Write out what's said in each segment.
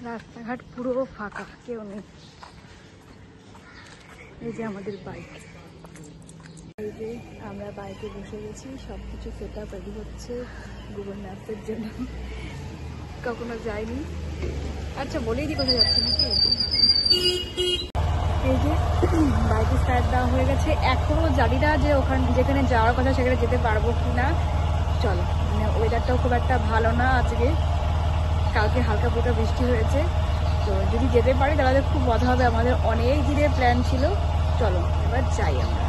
রাস্তাঘাট পুরো ফাঁকা, কেউ নেই। এই যে আমাদের বাইক, এই যে আমরা বাইকে বসে গেছি, সবকিছু সেট আপ রেডি হচ্ছে গুগল ম্যাপের জন্য। কখনো যাইনি। আচ্ছা বলেই দি কোথায় যাচ্ছি নাকি। এই যে বাইকে স্টার্ট দেওয়া হয়ে গেছে, এখনো জানি না যে ওখানে যেখানে যাওয়ার কথা সেখানে যেতে পারবো কি না। চলো, মানে ওয়েদারটাও খুব একটা ভালো না আজকে, কালকে হালকা ফুলকা বৃষ্টি হয়েছে, তো যদি যেতে পারি তাহলে খুব মজা হবে। আমাদের অনেক দিনের প্ল্যান ছিল। চলো এবার যাই আমরা।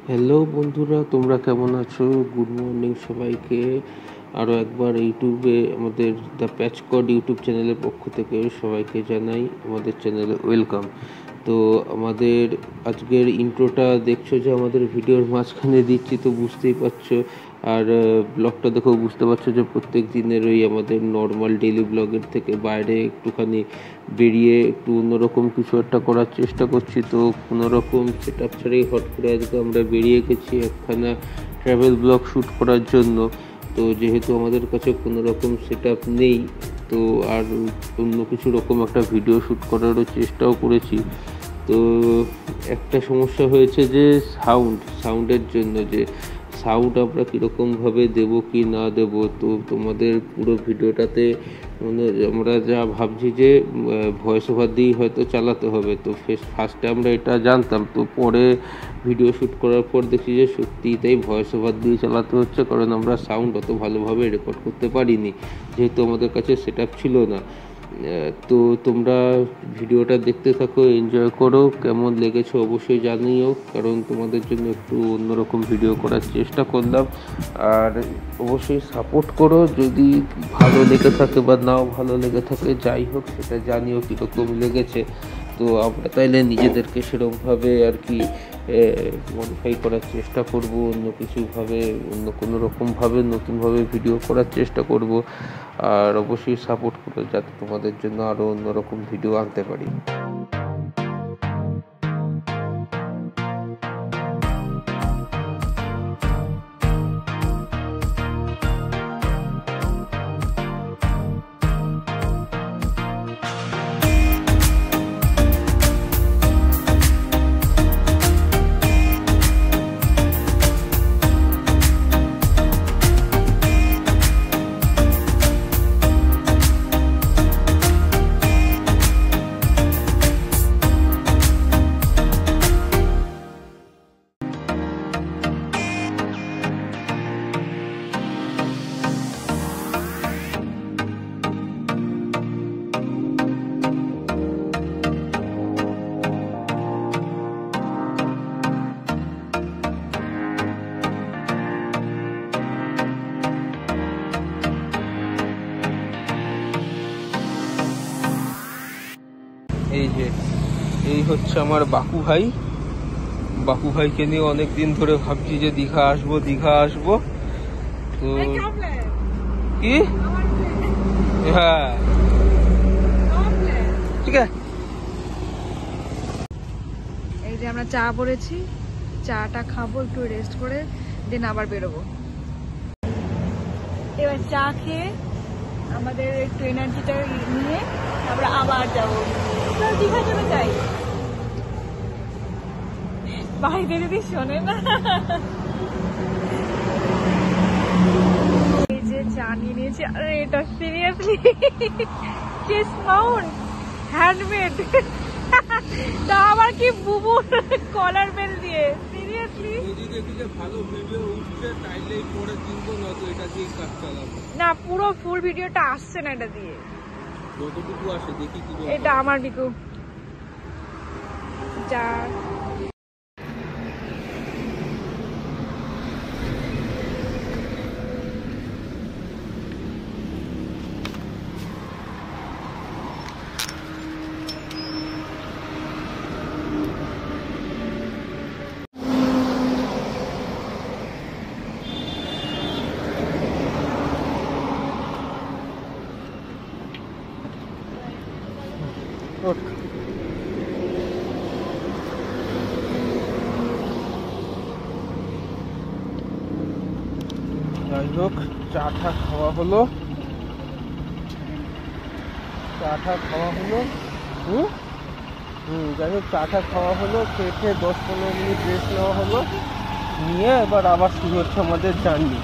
হ্যালো বন্ধুরা, তোমরা কেমন আছো? গুড মর্নিং সবাইকে। আরও একবার ইউটিউবে আমাদের দ্য প্যাচ কোড ইউটিউব চ্যানেলের পক্ষ থেকে সবাইকে জানাই আমাদের চ্যানেলে ওয়েলকাম। তো আমাদের আজকের ইন্ট্রোটা দেখছো যে আমাদের ভিডিওর মাঝখানে দিচ্ছি, তো বুঝতেই পারছো। আর ব্লগটা দেখেও বুঝতে পারছো যে প্রত্যেক দিনের ওই আমাদের নর্মাল ডেইলি ব্লগের থেকে বাইরে একটুখানি বেরিয়ে একটু অন্যরকম কিছু একটা করার চেষ্টা করছি। তো কোনোরকম সেট আপ ছাড়াই হট করে আজকে আমরা বেরিয়ে গেছি একখানা ট্রাভেল ব্লগ শ্যুট করার জন্য। তো যেহেতু আমাদের কাছে কোনো রকম সেট আপ নেই, তো আর অন্য কিছু রকম একটা ভিডিও শ্যুট করারও চেষ্টাও করেছি। তো একটা সমস্যা হয়েছে যে সাউন্ডের জন্য, যে সাউন্ড আমরা কীরকমভাবে দেবো কি না দেবো। তো তোমাদের পুরো ভিডিওটাতে মানে আমরা যা ভাবছি যে ভয়েস ওভার দিয়েই হয়তো চালাতে হবে। তো ফার্স্টে আমরা এটা জানতাম, তো পরে ভিডিও শ্যুট করার পর দেখছি যে সত্যিই তাই ভয়েস ওভার দিয়ে চালাতে হচ্ছে, কারণ আমরা সাউন্ড অত ভালোভাবে রেকর্ড করতে পারিনি, যেহেতু আমাদের কাছে সেট আপ ছিল না। তো তোমরা ভিডিওটা দেখতে থাকো, এনজয় করো, কেমন লেগেছে অবশ্যই জানিও, কারণ তোমাদের জন্য একটু অন্যরকম ভিডিও করার চেষ্টা করলাম। আর অবশ্যই সাপোর্ট করো, যদি ভালো লেগে থাকে বা নাও ভালো লেগে থাকে, যাই হোক সেটা জানিও কীরকম লেগেছে। তো আমরা তাইলে নিজেদেরকে সেরকমভাবে আর কি মডিফাই করার চেষ্টা করব, অন্য কোনো রকমভাবে নতুনভাবে ভিডিও করার চেষ্টা করব। আর অবশ্যই সাপোর্ট করো যাতে তোমাদের জন্য আরও অন্যরকম ভিডিও আনতে পারি। এই হচ্ছে আমার বাপু ভাইকে নিয়ে অনেক দিন ধরে ভাবছি যে দীঘা আসবো। তো কি হ্যাঁ ঠিক আছে। এই যে আমরা চা পড়েছি, চাটা খাবো, একটু রেস্ট করে দেন আবার বেরোবো। এবার চা খেয়ে আমাদের একটু এনার্জিটা নিয়ে আমরা আবার যাবো দীঘা চলে যাই। বাইরে যদি শোনে না। এই যে চা নিয়ে নিয়েছি, আরে এটা সিরিয়াসলি কিস মাউন্ট হ্যান্ডমেড, তা আবার কি বুবুর কলার বেল দিয়ে। সিরিয়াসলি না, পুরো ফুল ভিডিওটা আসছে না এটা দিয়ে। এটা আমার বিকু যা যাই হোক, চা টা খাওয়া হলো, যাই হোক চা টা খাওয়া হলো, খেয়ে 10-15 মিনিট রেস্ট নেওয়া হলো, নিয়ে এবার আবার শুরু হচ্ছে আমাদের জার্নি।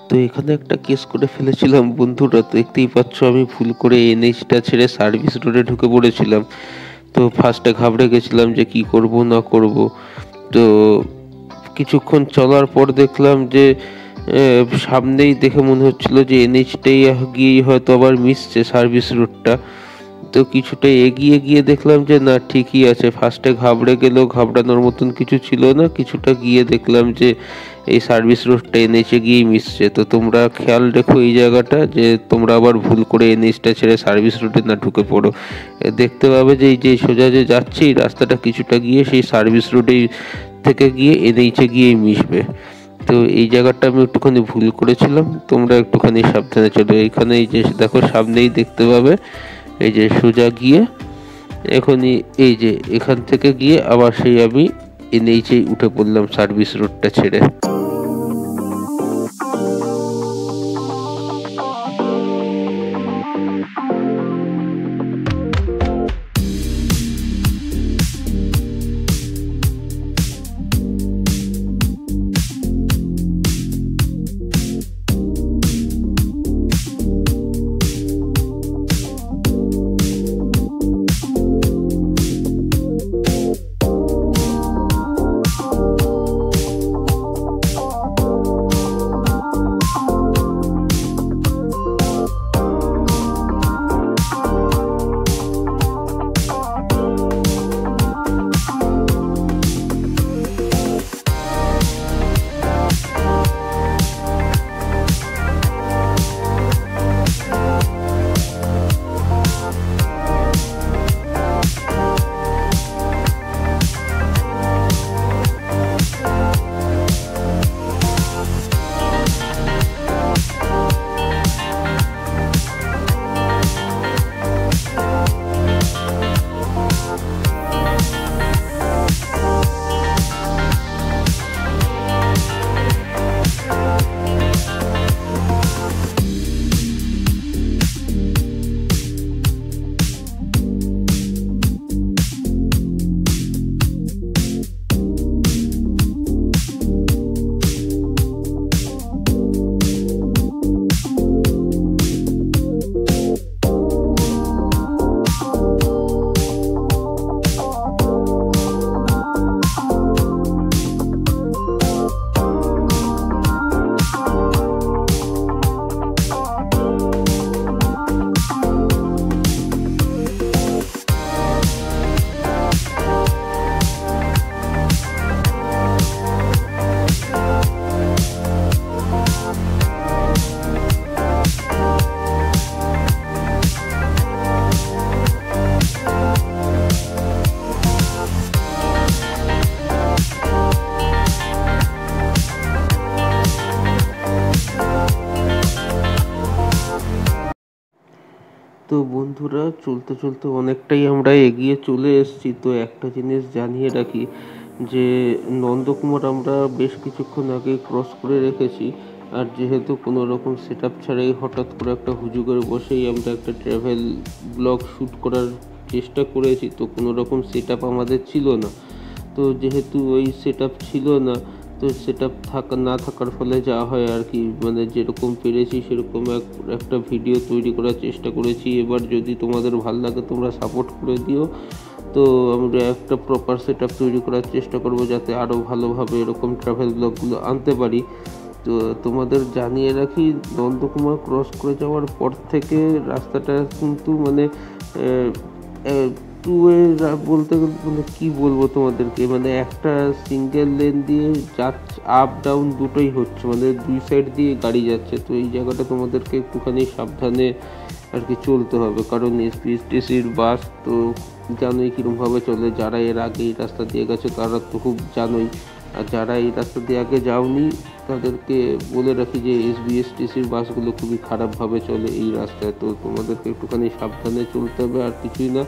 তো এখানে একটা কেস করে ফেলেছিলাম বন্ধুরা, তো দেখতেই পাচ্ছ আমি ভুল করে এনএইচটা ছেড়ে সার্ভিস রোডে ঢুকে পড়েছিলাম। তো ফার্স্টে ঘাবড়ে গেছিলাম যে কি করব না করব। তো কিছুক্ষণ চলার পর দেখলাম যে সামনেই দেখে মনে হচ্ছিল যে এনএইচটাই গিয়েই হয়তো আবার মিশছে সার্ভিস রোডটা। তো কিছুটা এগিয়ে গিয়ে দেখলাম যে না, ঠিকই আছে। ফার্স্টে ঘাবড়ে গেলেও ঘাবড়ানোর মতন কিছু ছিল না, কিছুটা গিয়ে দেখলাম যে এই সার্ভিস রোডটা এনএইচে গিয়েই মিশছে। তো তোমরা খেয়াল রেখো এই জায়গাটা, যে তোমরা আবার ভুল করে এনএইচটা ছেড়ে সার্ভিস রোডে না ঢুকে পড়ো। দেখতে পাবে যে এই যে সোজা যে যাচ্ছে এই রাস্তাটা কিছুটা গিয়ে সেই সার্ভিস রোডেই থেকে গিয়ে এনএইচে গিয়েই মিশবে। তো এই জায়গাটা আমি একটুখানি ভুল করেছিলাম, তোমরা একটুখানি সাবধানে চলো। এইখানে এই যে দেখো সামনেই দেখতে পাবে এই যে সোজা গিয়ে এখনই এই যে এখান থেকে গিয়ে আবার সেই আমি এনএইচেই উঠে পড়লাম সার্ভিস রোডটা ছেড়ে। তো বন্ধুরা, চলতে চলতে অনেকটাই আমরা এগিয়ে চলে এসেছি। তো একটা জিনিস জানিয়ে রাখি যে নন্দকুমার আমরা বেশ কিছুক্ষণ আগে ক্রস করে রেখেছি। আর যেহেতু কোনো রকম সেট আপ ছাড়াই হঠাৎ করে একটা হুজুগের বসেই আমরা একটা ট্রাভেল ব্লগ শ্যুট করার চেষ্টা করেছি, তো কোনো রকম সেট আপ আমাদের ছিল না। তো যেহেতু ওই সেট আপ ছিল না, তো সেট আপ না থাকার ফলে যা হয় আর কি, মানে যেরকম পেরেছি সেরকম একটা ভিডিও তৈরি করার চেষ্টা করেছি। এবার যদি তোমাদের ভালো লাগে তোমরা সাপোর্ট করে দিও। তো আমরা একটা প্রপার সেট আপ তৈরি করার চেষ্টা করব যাতে আরও ভালোভাবে এরকম ট্রাভেল ব্লগগুলো আনতে পারি। তো তোমাদের জানিয়ে রাখি, নন্দকুমার ক্রস করে যাওয়ার পর থেকে রাস্তাটা কিন্তু মানে টু ওয়ে বলতে গেলে, মানে কী বলবো তোমাদেরকে, মানে একটা সিঙ্গেল লেন দিয়ে যাচ্ছে, আপ ডাউন দুটোই হচ্ছে, মানে দুই সাইড দিয়ে গাড়ি যাচ্ছে। তো এই জায়গাটা তোমাদেরকে একটুখানি সাবধানে আর কি চলতে হবে, কারণ এসবিএসটিসির বাস তো জানোই কীরকমভাবে চলে। যারা এর আগে এই রাস্তা দিয়ে গেছে তারা তো খুব জানোই, আর যারা এই রাস্তা দিয়ে আগে যাওনি তাদেরকে বলে রাখি যে এসবিএসটিসির বাসগুলো খুবই খারাপভাবে চলে এই রাস্তায়। তো তোমাদেরকে একটুখানি সাবধানে চলতে হবে, আর কিছুই না।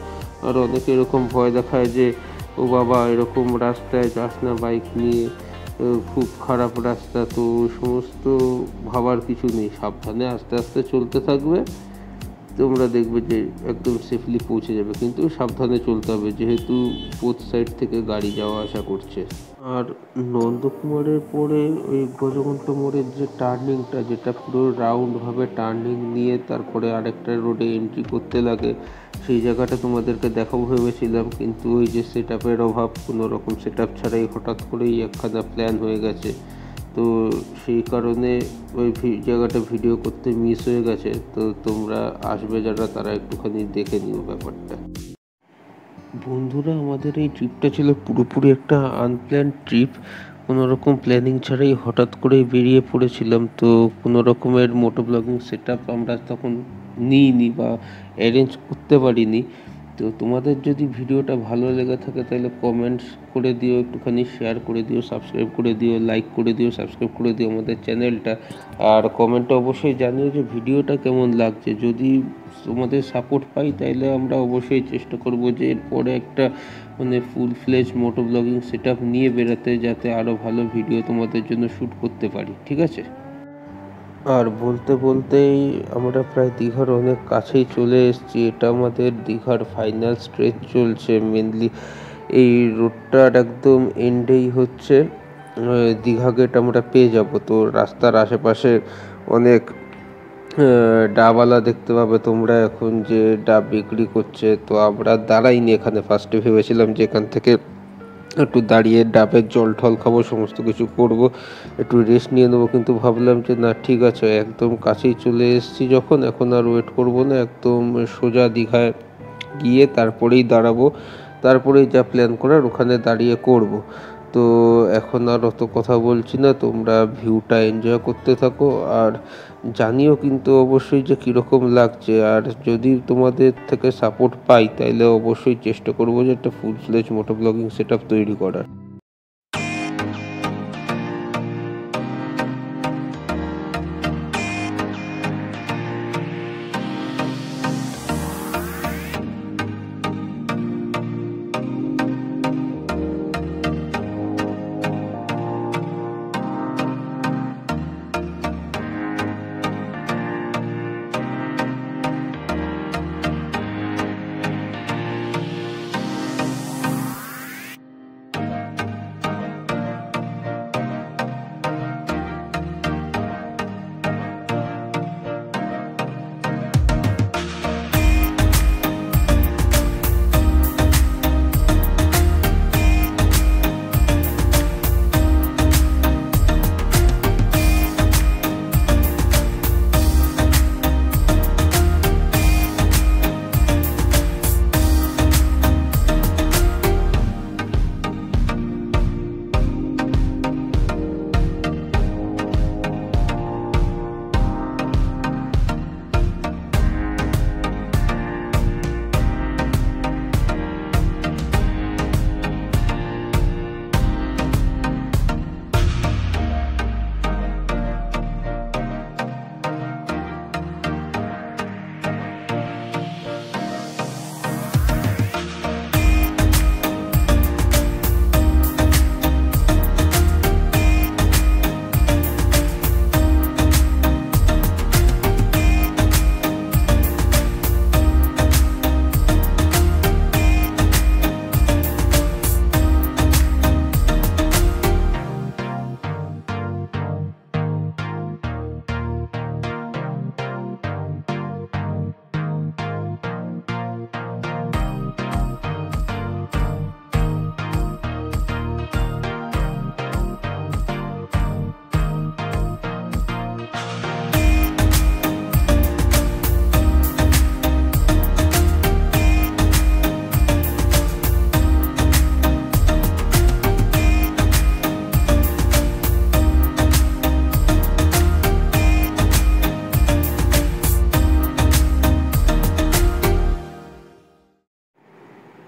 আর অনেকে এরকম ভয় দেখায় যে ও বাবা এরকম রাস্তায় যাস না বাইক নিয়ে, খুব খারাপ রাস্তা। তো সমস্ত ভাবার কিছু নেই, সাবধানে আস্তে আস্তে চলতে থাকবে, তোমরা দেখবে যে একদম সেফলি পৌঁছে যাবে। কিন্তু সাবধানে চলতে হবে যেহেতু বোথ সাইড থেকে গাড়ি যাওয়া আসা করছে। আর নন্দকুমারের পরে ওই গজকণ্ঠ মোড়ের যে টার্নিংটা, যেটা পুরো রাউন্ডভাবে টার্নিং নিয়ে তারপরে আরেকটা রোডে এন্ট্রি করতে লাগে, সেই জায়গাটা তোমাদেরকে দেখাবো ভেবেছিলাম, কিন্তু ওই যে সেট আপের অভাব, কোনো রকম সেট আপ ছাড়াই হঠাৎ করেই একখানা প্ল্যান হয়ে গেছে। তো সেই কারণে ওই জায়গাটা ভিডিও করতে মিস হয়ে গেছে। তো তোমরা আসবে যারা, তারা একটুখানি দেখে নিও ব্যাপারটা। বন্ধুরা, আমাদের এই ট্রিপটা ছিল পুরোপুরি একটা আনপ্ল্যান্ড ট্রিপ, কোনো রকম প্ল্যানিং ছাড়াই হঠাৎ করেই বেরিয়ে পড়েছিলাম। তো কোনো রকমের মোটো ব্লগিং সেট আপ আমরা তখন নিইনি বা অ্যারেঞ্জ করতে পারিনি। তো তোমাদের যদি ভিডিওটা ভালো লেগে থাকে তাহলে কমেন্টস করে দিও, একটুখানি শেয়ার করে দিও, সাবস্ক্রাইব করে দিও, লাইক করে দিও, সাবস্ক্রাইব করে দিও আমাদের চ্যানেলটা। আর কমেন্টে অবশ্যই জানিও যে ভিডিওটা কেমন লাগছে। যদি তোমাদের সাপোর্ট পাই তাহলে আমরা অবশ্যই চেষ্টা করব যে এরপরে একটা মানে ফুল ফ্লেজ মোটো ব্লগিং সেট আপ নিয়ে বেরোতে, যাতে আরও ভালো ভিডিও তোমাদের জন্য শ্যুট করতে পারি, ঠিক আছে? আর বলতে বলতেই আমরা প্রায় দীঘার অনেক কাছেই চলে এসেছি। এটা আমাদের দীঘার ফাইনাল স্ট্রেচ চলছে। মেনলি এই রোডটার একদম এন্ডেই হচ্ছে দীঘা গেট আমরা পেয়ে যাব। তো রাস্তার আশেপাশে অনেক ডাবওয়ালা দেখতে পাবে তোমরা এখন, যে ডাব বিক্রি করছে। তো আমরা দাঁড়াইনি এখানে, ফার্স্টে ভেবেছিলাম যে এখান থেকে একটু দাঁড়িয়ে ডাবের জল ঠল খাবো, সমস্ত কিছু করব, একটু রেস্ট নিয়ে নেবো। কিন্তু ভাবলাম যে না, ঠিক আছে, একদম কাছেই চলে এসেছি যখন, এখন আর ওয়েট করব না, একদম সোজা দীঘায় গিয়ে তারপরেই দাঁড়াবো, তারপরেই যা প্ল্যান করার ওখানে দাঁড়িয়ে করব। তো এখন আর অত কথা বলছি না, তোমরা ভিউটা এনজয় করতে থাকো আর জানিও কিন্তু অবশ্যই যে কীরকম লাগছে। আর যদি তোমাদের থেকে সাপোর্ট পাই তাহলে অবশ্যই চেষ্টা করবো যে একটা ফুল ফ্লেজ মোটো ব্লগিং সেট আপ তৈরি করার।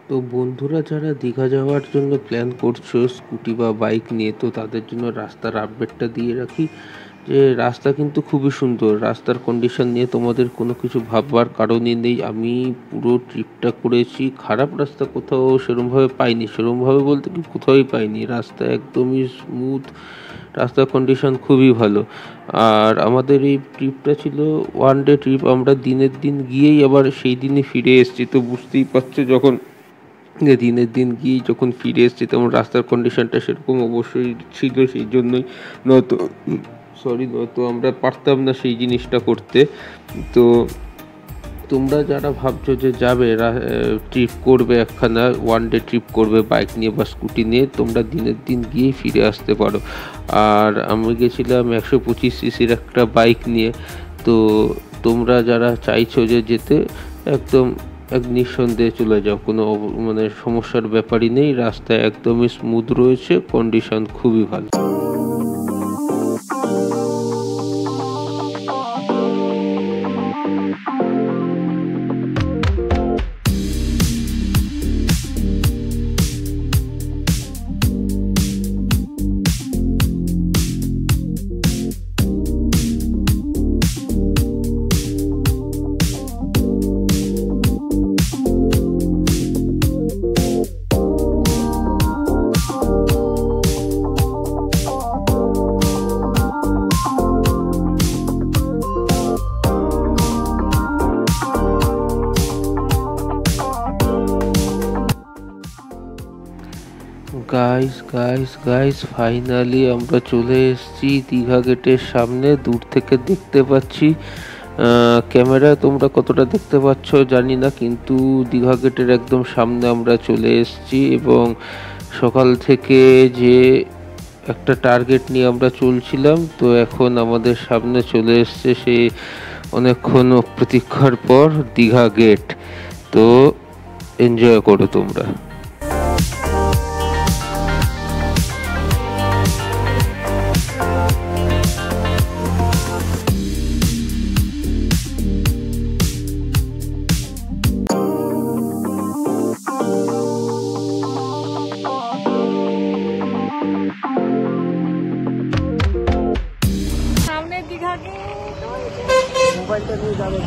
তো বন্ধুরা যারা দীঘা যাওয়ার জন্য প্ল্যান করছো স্কুটি বা বাইক নিয়ে, তো তাদের জন্য রাস্তার আপডেটটা দিয়ে রাখি যে রাস্তা কিন্তু খুবই সুন্দর। রাস্তার কন্ডিশন নিয়ে তোমাদের কোনো কিছু ভাববার কারণই নেই। আমি পুরো ট্রিপটা করেছি, খারাপ রাস্তা কোথাও সেরমভাবে পাইনি। সেরমভাবে বলতে কি কোথাওই পাইনি, রাস্তা একদমই স্মুথ, রাস্তার কন্ডিশন খুবই ভালো। আর আমাদের এই ট্রিপটা ছিল ওয়ান ডে ট্রিপ। আমরা দিনের দিন গিয়েই আবার সেই দিনই ফিরে এসেছি। তো বুঝতেই পারছো, যখন দিনের দিন গিয়েই যখন ফিরে এসেছি তখন রাস্তার কন্ডিশনটা সেরকম অবশ্যই ছিল। সেই জন্যই নয়তো আমরা পারতাম না সেই জিনিসটা করতে। তো তোমরা যারা ভাবছো যে যাবে ট্রিপ করবে, একখানা ওয়ান ডে ট্রিপ করবে বাইক নিয়ে বা স্কুটি নিয়ে, তোমরা দিনের দিন গিয়েই ফিরে আসতে পারো। আর আমি গেছিলাম 125 সিসির একটা বাইক নিয়ে। তো তোমরা যারা চাইছো যে যেতে, একদম নিঃসন্দেহে চলে যাও, কোনো মানে সমস্যার ব্যাপারই নেই। রাস্তা একদমই স্মুথ রয়েছে, কন্ডিশন খুবই ভালো। গাইস ফাইনালি আমরা চলে এসেছি দীঘা গেটের সামনে। দূর থেকে দেখতে পাচ্ছি, ক্যামেরায় তোমরা কতটা দেখতে পাচ্ছ জানি না, কিন্তু দীঘা গেটের একদম সামনে আমরা চলে এসেছি। এবং সকাল থেকে যে একটা টার্গেট নিয়ে আমরা চলছিলাম, তো এখন আমাদের সামনে চলে এসছে সেই অনেকক্ষণ প্রতীক্ষার পর দীঘা গেট। তো এনজয় করো তোমরা। সামনে দীঘা গেট। মোবাইলটা নিয়ে যাবে।